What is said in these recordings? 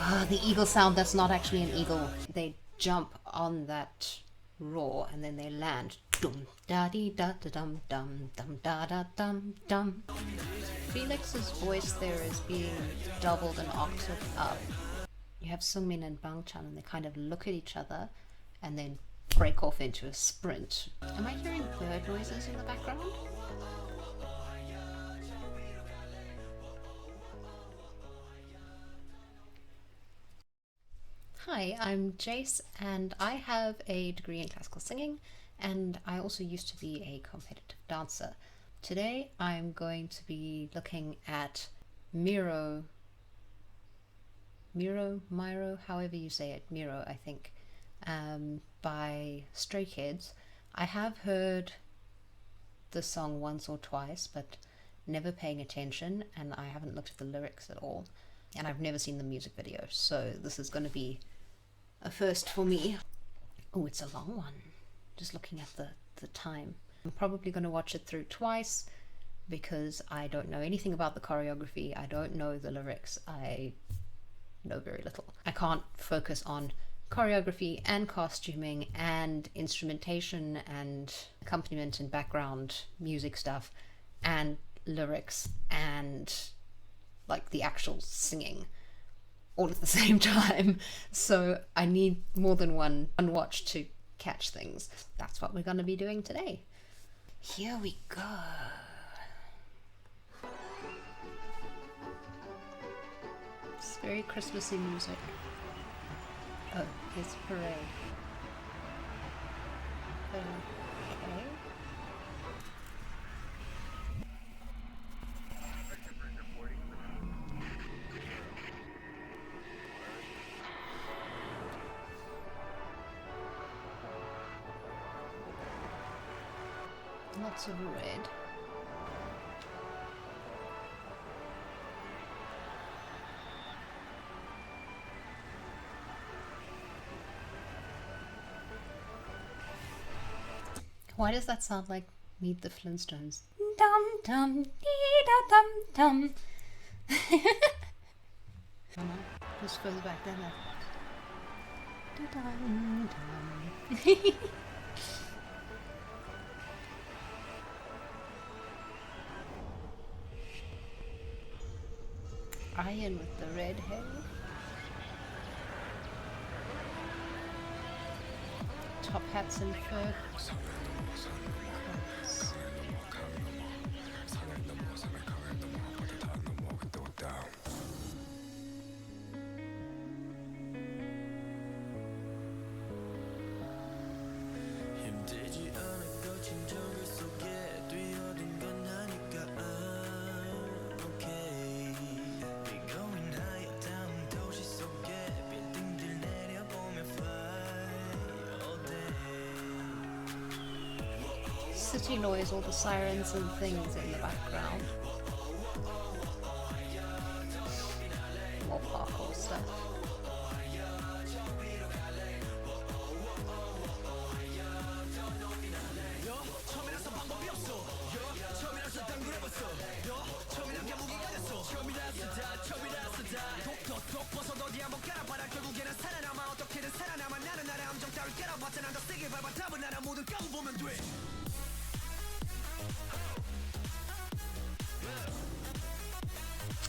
Ah, the eagle sound that's not actually an eagle. They jump on that roar and then they land. Dum da dee da da dum dum dum da da dum dum. Felix's voice there is being doubled an octave up. You have Sungmin and Bangchan and they kind of look at each other and then break off into a sprint. Am I hearing bird noises in the background? Hi, I'm Jace and I have a degree in classical singing and I also used to be a competitive dancer. Today I'm going to be looking at MIROH, however you say it, MIROH I think, by Stray Kids. I have heard the song once or twice but never paying attention, and I haven't looked at the lyrics at all, and I've never seen the music video, so this is going to be a first for me. Oh, it's a long one, just looking at the time. I'm probably going to watch it through twice because I don't know anything about the choreography, I don't know the lyrics, I know very little. I can't focus on choreography and costuming and instrumentation and accompaniment and background music stuff and lyrics and like the actual singing all at the same time, so I need more than one watch to catch things. That's what we're going to be doing today. Here we go. It's very Christmassy music. Oh, it's parade. Okay. Lots of red. Why does that sound like Meet the Flintstones? Dum dum dee da dum dum. Come on, just further back then. Da dum dum. Iron with the red hair. Top hats and fur coats. City noise, all the sirens and things in the background. More parkour stuff.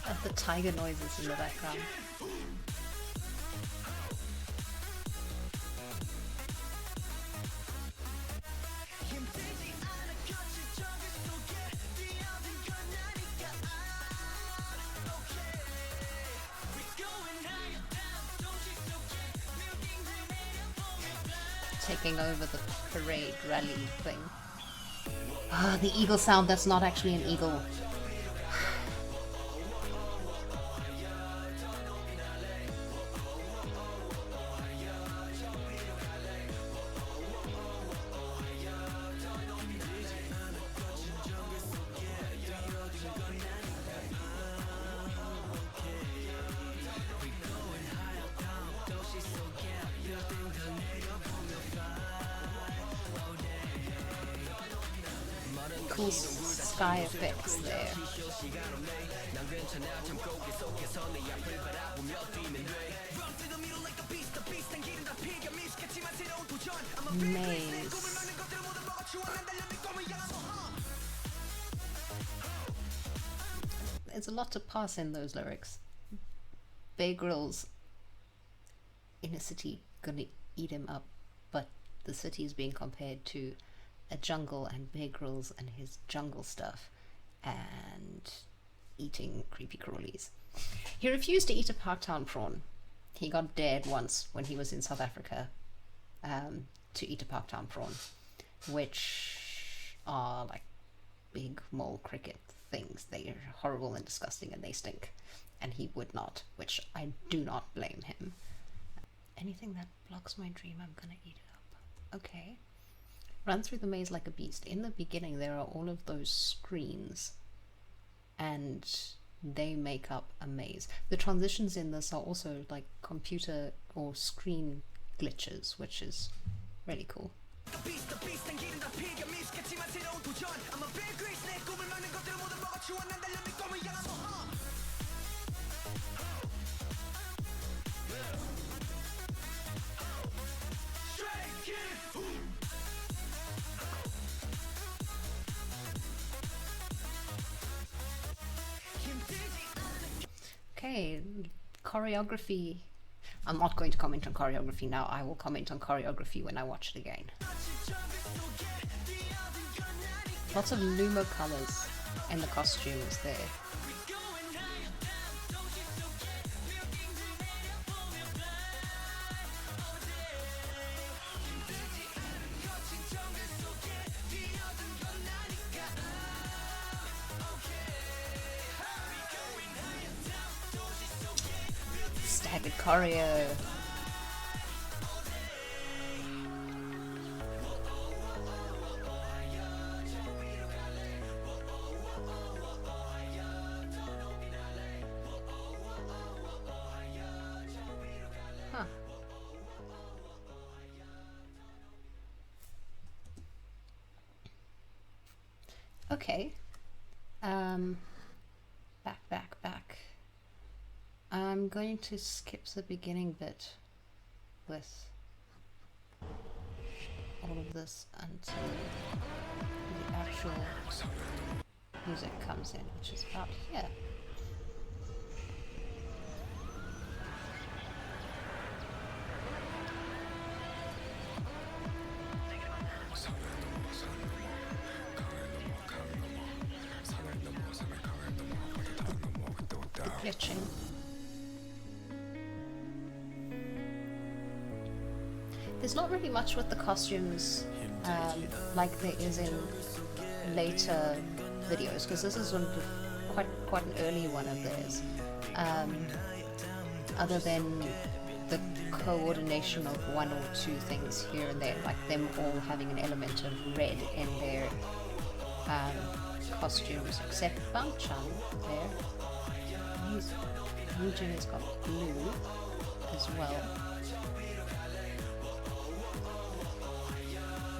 And the tiger noises in the background. Taking over the parade rally thing. Ah, the eagle sound that's not actually an eagle. Cool sky effects there. maze. There's a lot to pass in those lyrics. Bear Grylls in a city gonna eat him up, but the city is being compared to a jungle, and Bear Grylls and his jungle stuff and eating creepy crawlies. He refused to eat a Parktown prawn. He got dared once when he was in South Africa to eat a Parktown prawn, which are like big mole cricket things. They are horrible and disgusting and they stink. And he would not, which I do not blame him. Anything that blocks my dream, I'm gonna eat it up. Okay. Run through the maze like a beast. In the beginning, there are all of those screens, and they make up a maze. The transitions in this are also like computer or screen glitches, which is really cool. Okay, choreography. I'm not going to comment on choreography now. I will comment on choreography when I watch it again. Lots of Lumo colors in the costumes there. Staggered choreo. Huh. Okay. Back. I'm going to skip the beginning bit with all of this until the actual music comes in, which is about here. The glitching. There's not really much with the costumes like there is in later videos, because this is one of quite an early one of theirs. Other than the coordination of one or two things here and there, like them all having an element of red in their costumes, except Bangchan there. Yujin has got blue as well.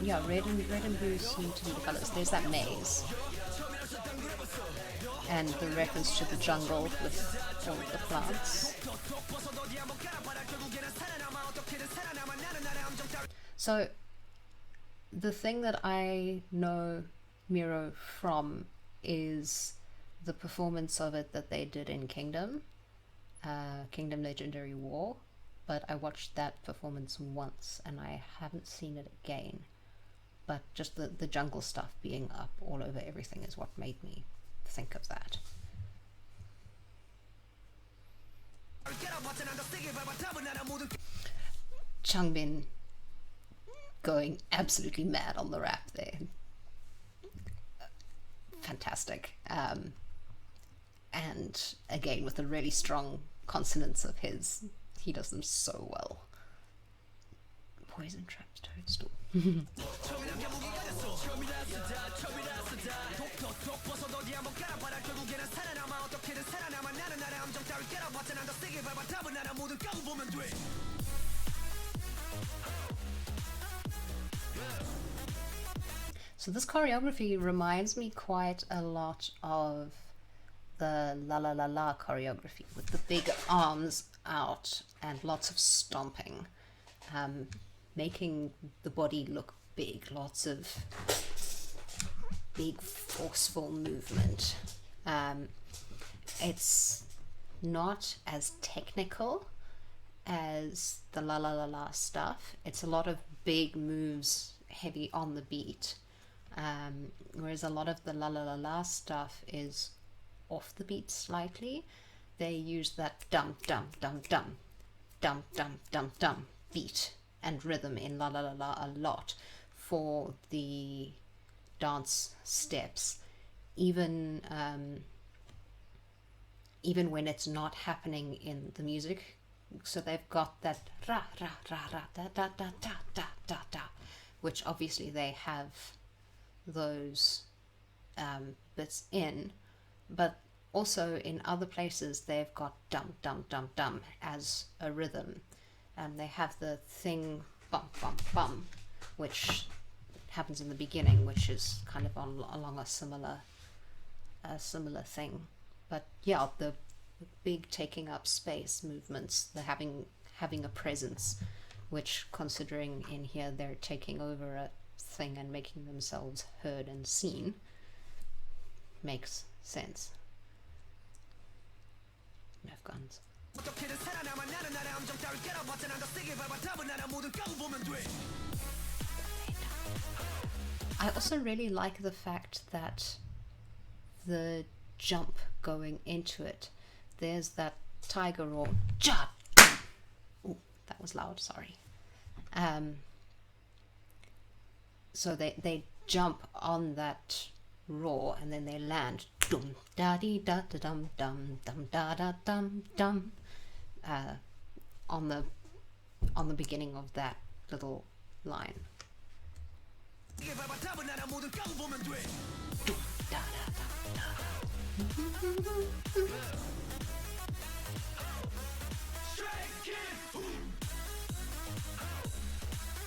Yeah, red and blue seem to be the colours. There's that maze. And the reference to the jungle with all of the plants. So, the thing that I know MIROH from is the performance of it that they did in Kingdom Legendary War. But I watched that performance once and I haven't seen it again. But just the jungle stuff being up all over everything is what made me think of that. Changbin going absolutely mad on the rap there. Fantastic. And again, with the really strong consonants of his, he does them so well. Poison traps toadstool. So this choreography reminds me quite a lot of the La La La La choreography, with the big arms out and lots of stomping. making the body look big, lots of big forceful movement. It's not as technical as the la la la la stuff. It's a lot of big moves, heavy on the beat, whereas a lot of the la la la la stuff is off the beat slightly. They use that dum dum dum dum dum dum dum dum beat and rhythm in la la la la a lot for the dance steps, even when it's not happening in the music. So they've got that ra ra ra ra da da da da da da da, which obviously they have those bits in, but also in other places they've got dum dum dum dum as a rhythm. They have the thing bum bum bum, which happens in the beginning, which is kind of along a similar thing. But yeah, the big taking up space movements, the having a presence, which, considering in here they're taking over a thing and making themselves heard and seen, makes sense. Nerf guns. I also really like the fact that the jump going into it, there's that tiger roar. Oh, that was loud, sorry. So they jump on that roar and then they land dum da dee da da dum dum dum da da dum dum on the beginning of that little line.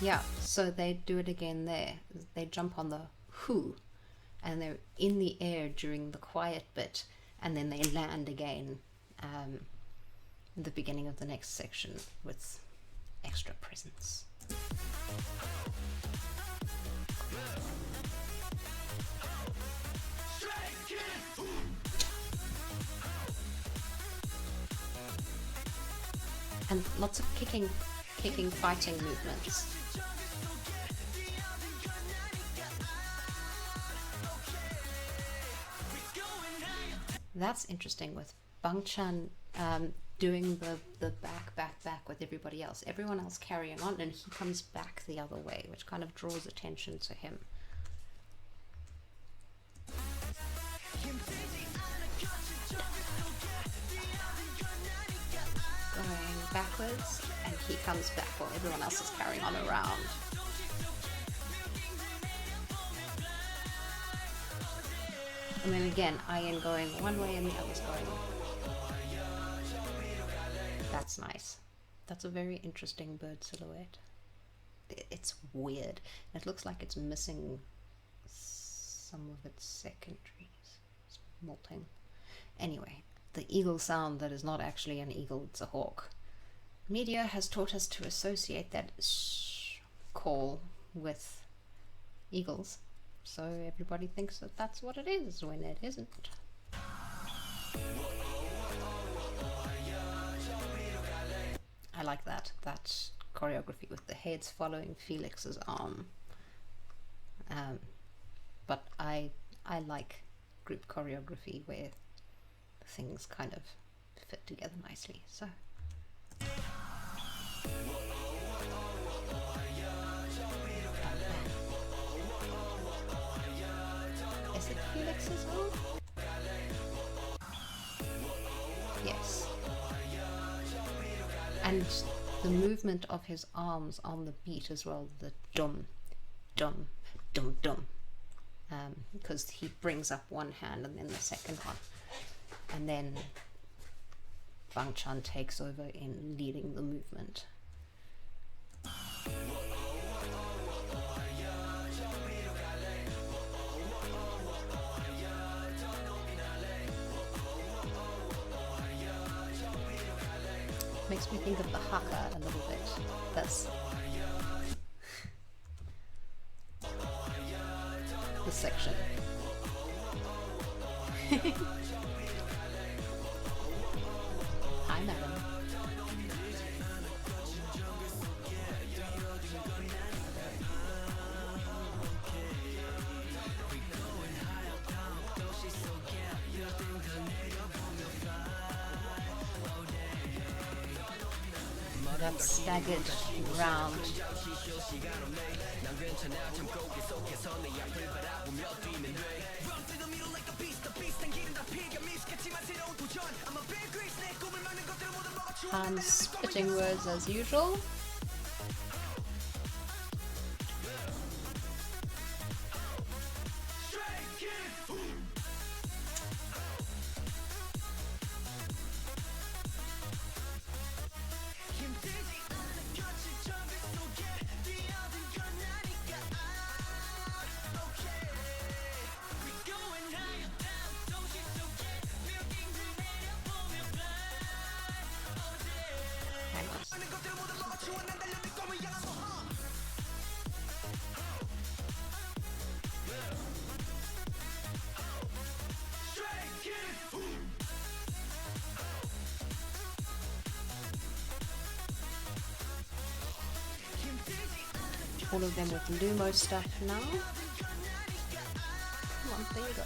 Yeah, so they do it again there. They jump on the who, and they're in the air during the quiet bit, and then they land again in the beginning of the next section with extra presence. And lots of kicking, fighting movements. That's interesting with Bangchan doing the back with everybody else. Everyone else carrying on, and he comes back the other way, which kind of draws attention to him. Going backwards, and he comes back while everyone else is carrying on around. And then again, Ian going one way and the others going. That's nice. That's a very interesting bird silhouette. It's weird. It looks like it's missing some of its secondaries. It's molting. Anyway, the eagle sound that is not actually an eagle, it's a hawk. Media has taught us to associate that sh call with eagles. So everybody thinks that that's what it is when it isn't. I like that choreography with the heads following Felix's arm. But I like group choreography where things kind of fit together nicely. So. Is it Felix's arm? Yes. And the movement of his arms on the beat as well, the dum, dum, dum, dum. Because he brings up one hand and then the second one. And then Bangchan takes over in leading the movement. Makes me think of the haka a little bit. That's this section. Hi, madam. That staggered round. Hans spitting words as usual. All of them with Lumo stuff now. Come on, there you go.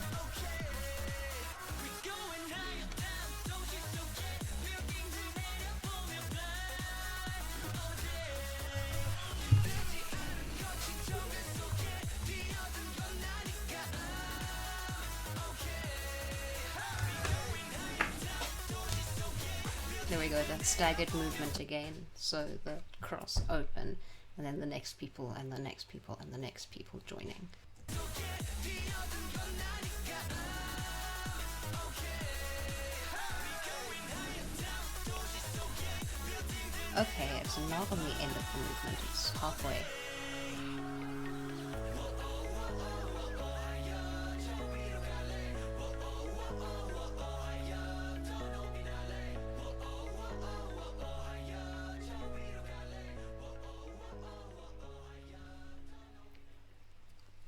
There we go, that staggered movement again, so the cross open, and then the next people, and the next people, and the next people joining. Okay, it's not on the end of the movement, it's halfway.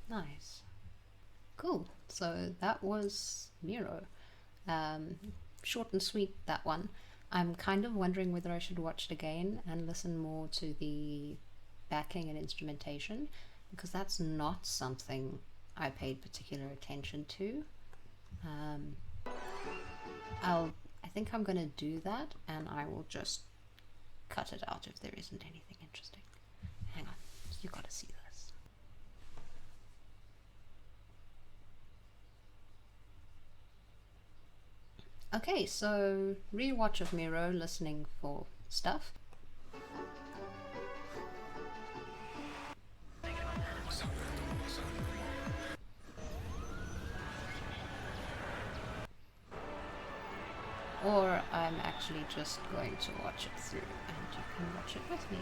Nice. Cool. So that was MIROH. Short and sweet, that one. I'm kind of wondering whether I should watch it again and listen more to the backing and instrumentation, because that's not something I paid particular attention to. I think I'm going to do that, and I will just cut it out if there isn't anything interesting. Hang on, you got to see this. Okay, so rewatch of MIROH, listening for stuff. Or I'm actually just going to watch it through and you can watch it with me.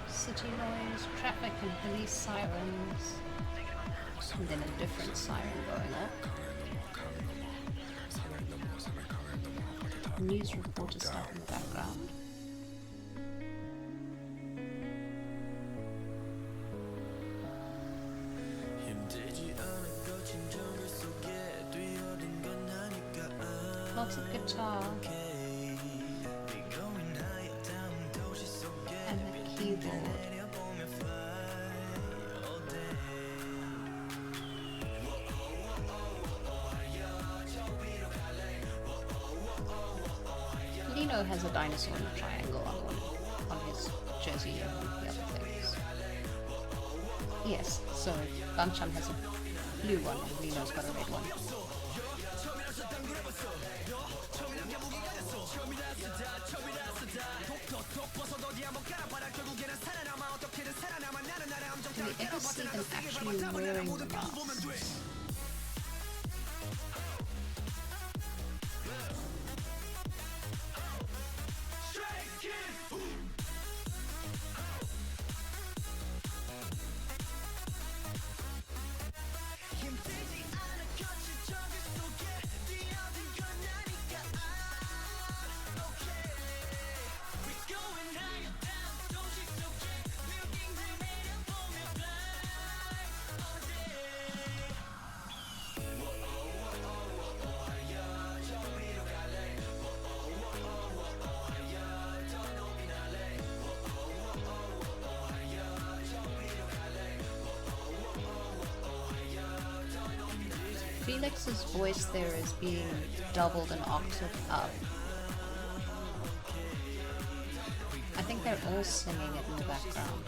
City noise, traffic and police sirens, and then a different siren going off. News reporter stuff in the background. Lots of guitar. And the keyboard. Lino has a dinosaur in a triangle on his jersey and the other things. Yes, so Banchan has a blue one and Lino's got a red one. Do we ever see them actually wearing the masks? Felix's voice there is being doubled an octave up. I think they're all singing it in the background.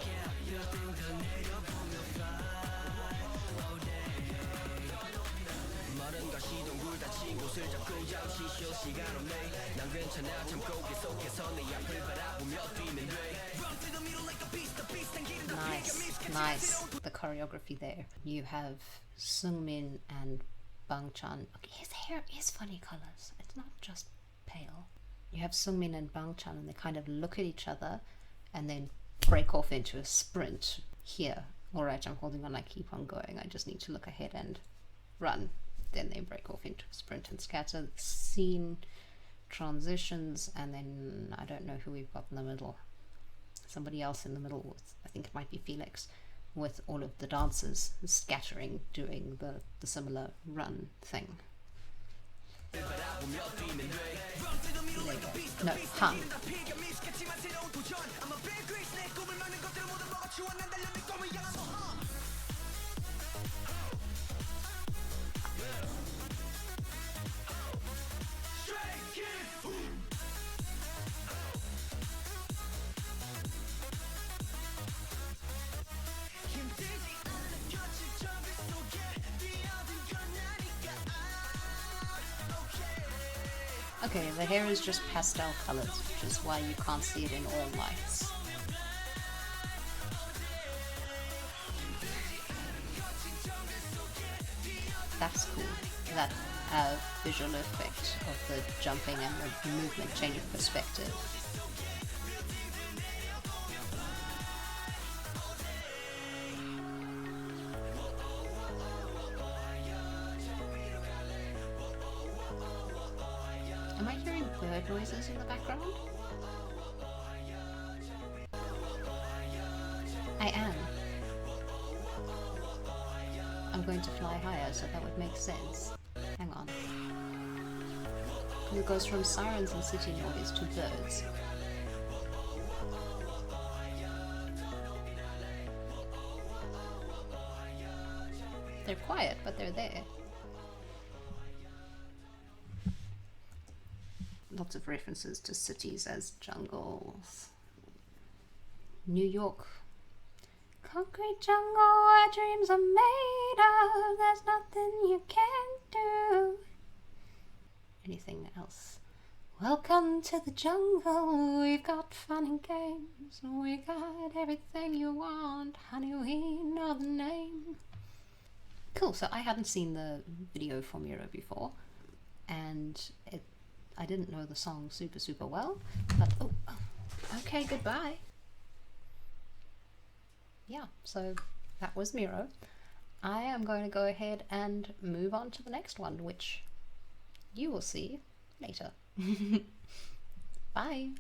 Nice. The choreography there. You have Seungmin and Bangchan. Okay, his hair is funny colors. It's not just pale. You have Seungmin and Bangchan, and they kind of look at each other and then break off into a sprint. Here, alright, I'm holding on, I keep on going. I just need to look ahead and run. Then they break off into a sprint and scatter. The scene transitions, and then I don't know who we've got in the middle. Somebody else in the middle with, I think it might be Felix, with all of the dancers scattering, doing the similar run thing. There you go. No, hum. Okay, the hair is just pastel colors, which is why you can't see it in all lights. That's cool. That visual effect of the jumping and the movement, change of perspective. Am I hearing bird noises in the background? I am. I'm going to fly higher, so that would make sense. Hang on. It goes from sirens and city noise to birds. They're quiet, but they're there. Lots of references to cities as jungles. New York. Concrete jungle where dreams are made of. There's nothing you can't do. Anything else? Welcome to the jungle. We've got fun and games. We got everything you want. Honey, we know the name. Cool, so I hadn't seen the video for MIROH before, and I didn't know the song super well, but oh, okay, goodbye. Yeah, so that was MIROH. I am going to go ahead and move on to the next one, which you will see later. Bye.